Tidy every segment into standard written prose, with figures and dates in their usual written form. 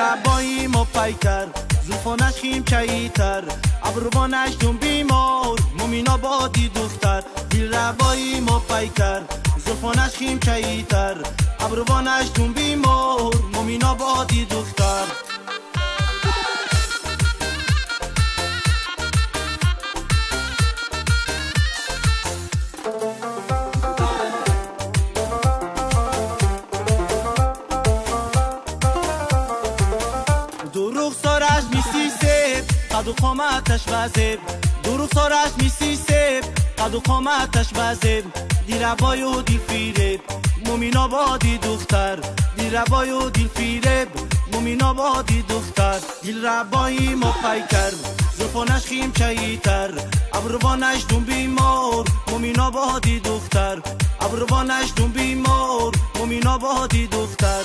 ربایی ما پیکر زلفانش خیم چاییتر ابروانش دون بیمار مومین آبادی دختر دل ربایی ما پیکر زلفانش خیم چاییتر ابروانش دون بیمار مومین آبادی دختر دروغ سارش میسی سیب قد و قامتش وزب دروغ سارش میسی سیب قد و قامتش وزب دل ربای و دل فیرب مومین آبادی دختر دل ربای و دل فیرب مومین آبادی دختر دل ربایی ما پیکر زلفانش خیم چاییتر ابروانش دون بیمار مومین آبادی دختر ابروانش دون بیمار مومین آبادی دختر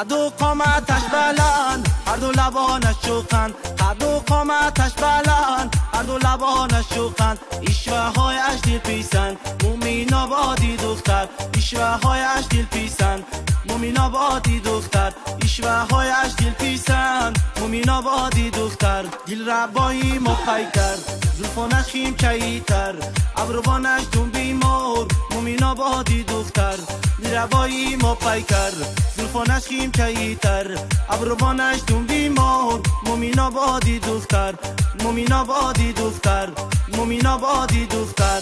قد و قامتش بلند هر دو لبانش شوقند قد و قامتش بلند هر دو لبانش شوقند اشوه هایش دل پیسند مومین آبادی دختر اشوه هایش دل پیسند مومین آبادی دختر اشوه هایش دل پیسند مومین آبادی دختر دل ربایی ما پیکر زلفانش خیم چاییتر ابروانش دون بیمار مومین آبادی دختر دل ربایی ما پیکر زلفانش خیم چاییتر ابروانش دون بیمار مومین آبادی دختر مومین آبادی دختر مومین آبادی دختر